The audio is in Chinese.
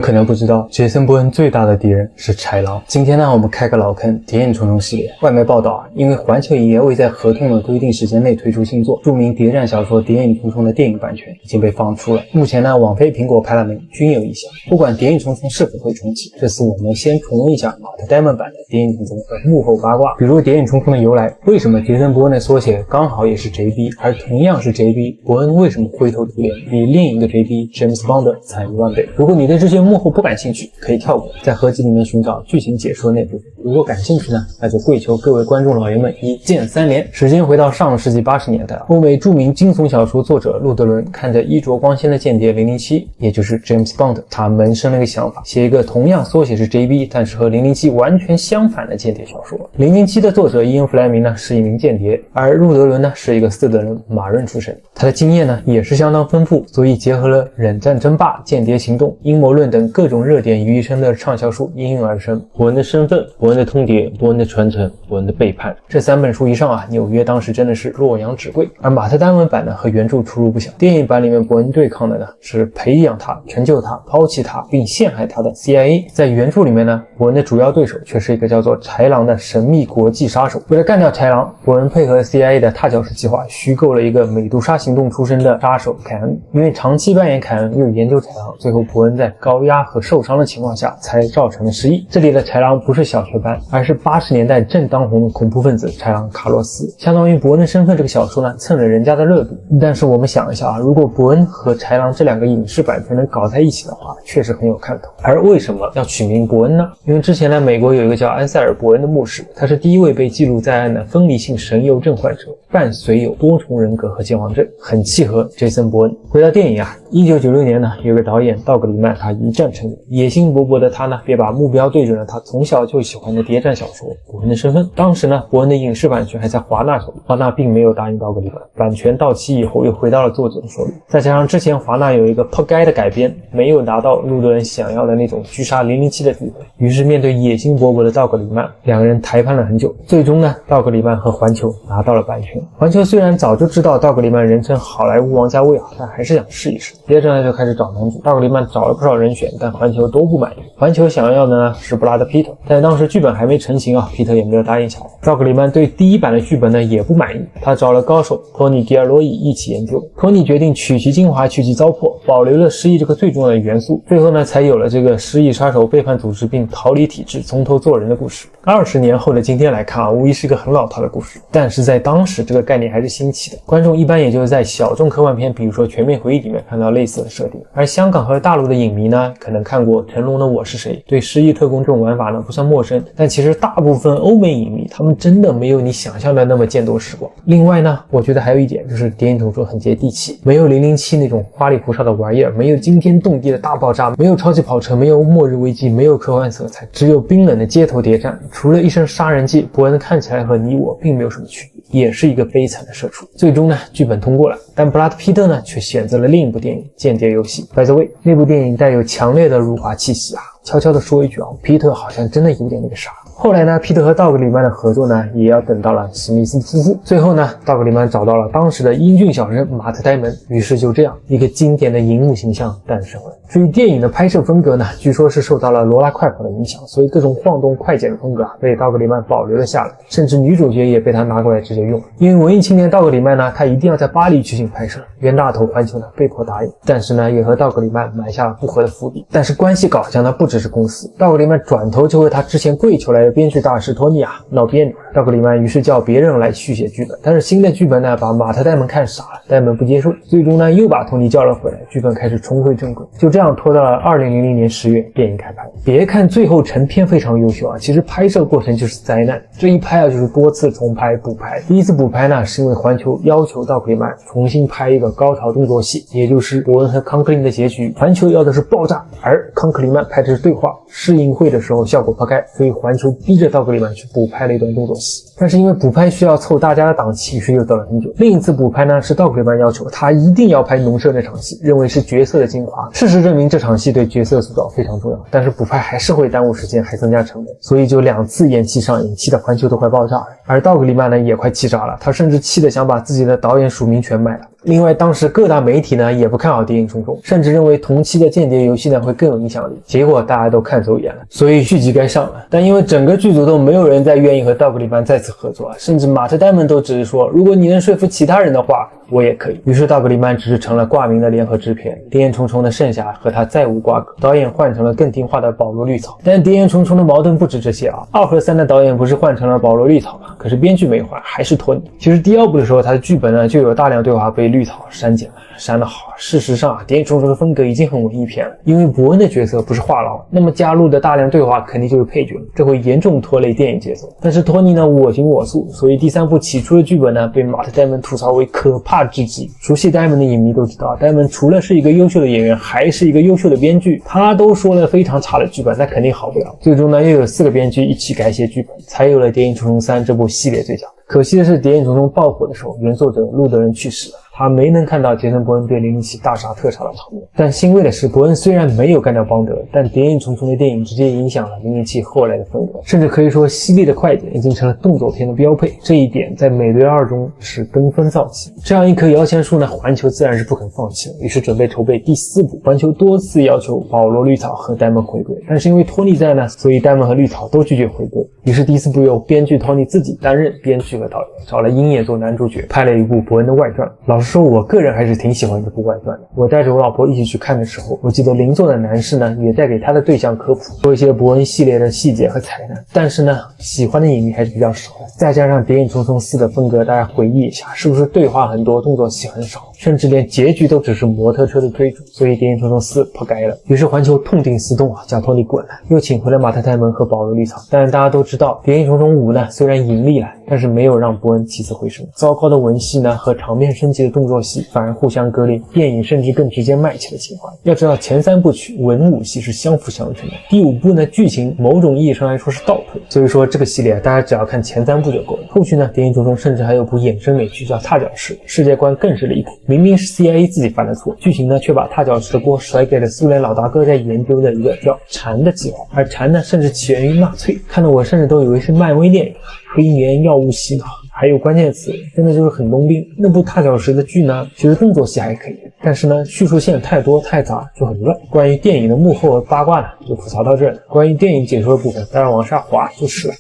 可能不知道，杰森·伯恩最大的敌人是豺狼。今天呢，我们开个老坑，谍影重重系列。外媒报道因为环球影业未在合同的规定时间内推出新作，著名谍战小说《谍影重重》的电影版权已经被放出了。目前呢，网飞、苹果、派拉蒙均有意向。不管《谍影重重》是否会重启，这次我们先重温一下马特·戴蒙版的《谍影重重》的幕后八卦，比如《谍影重重》的由来，为什么杰森·伯恩的缩写刚好也是 JB， 而同样是 JB， 伯恩为什么灰头土脸，比另一个 JB James Bond 惨10000倍？如果你对这些幕后不感兴趣，可以跳过，在合集里面寻找剧情解说那部分。如果感兴趣呢，那就跪求各位观众老爷们一键3连。时间回到上世纪80年代，欧美著名惊悚小说作者路德伦看着衣着光鲜的间谍007，也就是 James Bond， 他萌生了一个想法，写一个同样缩写是 JB， 但是和007完全相反的间谍小说。007的作者伊恩·弗莱明呢是一名间谍，而路德伦呢是一个4等人马润出身，他的经验呢也是相当丰富，所以结合了冷战争霸、间谍行动、阴谋论等各种热点于一身的畅销书应运而生。伯恩的身份、伯恩的通牒、伯恩的传承、伯恩的背叛，这3本书一上纽约当时真的是洛阳纸贵。而马特·戴蒙版呢和原著出入不小，电影版里面伯恩对抗的呢是培养他、成就他、抛弃他并陷害他的 CIA， 在原著里面呢，伯恩的主要对手却是一个叫做豺狼的神秘国际杀手。为了干掉豺狼，伯恩配合 CIA 的踏脚石计划，虚构了一个美杜莎行动出身的杀手凯恩。因为长期扮演凯恩又研究豺狼，最后伯恩在高压和受伤的情况下才造成了失忆。这里的豺狼不是小学班，而是80年代正当红的恐怖分子豺狼卡洛斯。相当于伯恩的身份这个小说呢蹭了人家的热度。但是我们想一下如果伯恩和豺狼这2个影视版权能搞在一起的话，确实很有看头。而为什么要取名伯恩呢？因为之前呢，美国有一个叫安塞尔·伯恩的牧师，他是第一位被记录在案的分离性神游症患者，伴随有多重人格和健忘症，很契合杰森·伯恩。回到电影1996年呢，有个导演道格里曼，他一战成名，野心勃勃的他呢，便把目标对准了他从小就喜欢的谍战小说伯恩的身份。当时呢，伯恩的影视版权还在华纳手里，华纳并没有答应道格里曼，版权到期以后又回到了作者的手里。再加上之前华纳有一个破该的改编，没有达到路德伦想要的那种狙杀007的地位，于是面对野心勃勃的道格里曼，两个人谈判了很久，最终呢，道格里曼和环球拿到了版权。环球虽然早就知道道格里曼人称好莱坞王家卫但还是想试一试。接着呢就开始找男主，道格里曼找了不少人选，但环球都不满意。环球想要的呢是布拉德·皮特，但当时剧本还没成型皮特也没有答应下来。道格里曼对第1版的剧本呢也不满意，他找了高手托尼·迪尔洛伊一起研究。托尼决定取其精华去其糟粕，保留了失忆这个最重要的元素，最后呢才有了这个失忆杀手背叛组织并逃离体制从头做人的故事。20年后的今天来看无疑是一个很老套的故事，但是在当时这个概念还是新奇的，观众一般也就是在小众科幻片比如说全面回忆里面看到类似的设定。而香港和大陆的影迷呢可能看过成龙的我是谁，对失忆特工这种玩法呢不算陌生，但其实大部分欧美影迷他们真的没有你想象的那么见多识广。另外呢，我觉得还有一点就是谍影重重很接地气，没有007那种花里胡哨的玩意儿，没有惊天动地的大爆炸，没有超级跑车，没有末日危机，没有科幻色彩，只有冰冷的街头谍战。除了一身杀人技，伯恩看起来和你我并没有什么区别，也是一个悲惨的社畜。最终呢，剧本通过了，但布拉德·皮特呢却选择了另一部电影《间谍游戏》。By the way， 那部电影带有强烈的辱华气息悄悄地说一句皮特好像真的有点那个啥。后来呢，皮特和道格里曼的合作呢，也要等到了史密斯夫妇。最后呢，道格里曼找到了当时的英俊小生马特·戴蒙，于是就这样一个经典的荧幕形象诞生了。至于电影的拍摄风格呢，据说是受到了罗拉快跑的影响，所以各种晃动快剪的风格被道格里曼保留了下来，甚至女主角也被他拿过来直接用。因为文艺青年道格里曼呢，他一定要在巴黎取景拍摄，冤大头环球呢被迫答应，但是呢，也和道格里曼埋下了不和的伏笔。但是关系搞僵呢，不只是公司，道格里曼转头就和他之前跪求来的编剧大师托尼闹别扭。道格里曼于是叫别人来续写剧本，但是新的剧本呢把马特·戴蒙看傻了，戴蒙不接受，最终呢又把托尼叫了回来，剧本开始重回正轨。就这样拖到了2000年10月电影开拍。别看最后成片非常优秀其实拍摄过程就是灾难，这一拍就是多次重拍补拍。第一次补拍呢是因为环球要求道格里曼重新拍一个高潮动作戏，也就是伯恩和康克林的结局。环球要的是爆炸，而康克里曼拍的是对话，试映会的时候效果破开，所以环球逼着道格里曼去补拍了一段动作戏。但是因为补拍需要凑大家的档期，于是又等了很久。另一次补拍呢是道格里曼要求他一定要拍农舍那场戏，认为是角色的精华。事实证明这场戏对角色塑造非常重要，但是补拍还是会耽误时间，还增加成本，所以就2次延期上映，气的环球都快爆炸了。而道格里曼呢也快气炸了，他甚至气得想把自己的导演署名权卖了。另外，当时各大媒体呢也不看好谍影重重，甚至认为同期的间谍游戏呢会更有影响力。结果大家都看走眼了，所以续集该上了。但因为整个剧组都没有人再愿意和道格里曼再次合作，甚至马特·戴蒙都只是说，如果你能说服其他人的话，我也可以。于是道格里曼只是成了挂名的联合制片，谍影重重的剩下和他再无瓜葛，导演换成了更听话的保罗·绿草。但谍影重重的矛盾不止这些啊，2和3的导演不是换成了保罗·绿草吗？可是编剧没换，还是托尼。其实第2部的时候，他的剧本呢就有大量对话被绿草删减了，删得好。事实上啊，谍影重重的风格已经很文艺片了，因为伯恩的角色不是话痨，那么加入的大量对话肯定就是配角，这会严重拖累电影节奏。但是托尼呢我行我素，所以第3部起初的剧本呢被马特·戴蒙吐槽为可怕至极。熟悉戴蒙的影迷都知道，戴蒙除了是一个优秀的演员，还是一个优秀的编剧，他都说了非常差的剧本，那肯定好不了。最终呢又有4个编剧一起改写剧本，才有了谍影重重3这部系列最强。可惜的是，谍影重重爆火的时候，原作者路德人去世了，他没能看到杰森·伯恩对007大杀特杀的场面。但欣慰的是，伯恩虽然没有干掉邦德，但谍影重重的电影直接影响了007后来的风格，甚至可以说犀利的快点已经成了动作片的标配。这一点在《美队2》中是登峰造极。这样一棵摇钱树呢，环球自然是不肯放弃了，于是准备筹备第4部。环球多次要求保罗·绿草和戴蒙回归，但是因为托尼在呢，所以戴蒙和绿草都拒绝回归。于是第4部由编剧托尼自己担任编剧和导演，找了鹰眼做男主角，拍了一部伯恩的外传。老实说，我个人还是挺喜欢这部外传的。我带着我老婆一起去看的时候，我记得邻座的男士呢也在给他的对象科普，说一些伯恩系列的细节和彩蛋。但是呢，喜欢的影迷还是比较少的。再加上谍影重重4的风格，大家回忆一下，是不是对话很多，动作戏很少，甚至连结局都只是摩托车的追逐？所以谍影重重4破该了。于是环球痛定思痛啊，叫托尼滚了，又请回了马特·戴蒙和保罗·绿草。但是大家都知道，谍影重重5呢虽然盈利了，但是没有让伯恩起死回生。糟糕的文戏呢和场面升级的动作戏反而互相割裂，电影甚至更直接卖起了情怀。要知道前3部曲文武戏是相辅相成的，第5部呢剧情某种意义上来说是倒退。所以说这个系列大家只要看前3部就够了。后续呢谍影重重甚至还有部衍生美剧叫踏脚石，世界观更是离谱，明明是 CIA 自己犯的错，剧情呢却把踏脚石的锅甩给了苏联老大哥在研究的一个叫蝉的计划，而蝉呢甚至起源于纳粹，看得我甚至都以为是漫威电影，黑棉药物洗脑还有关键词，真的就是很冬兵。那部踏脚石的剧呢其实动作戏还可以，但是呢叙述线太多太杂就很乱。关于电影的幕后和八卦呢就吐槽到这儿了，关于电影解说的部分当然往下滑就是了。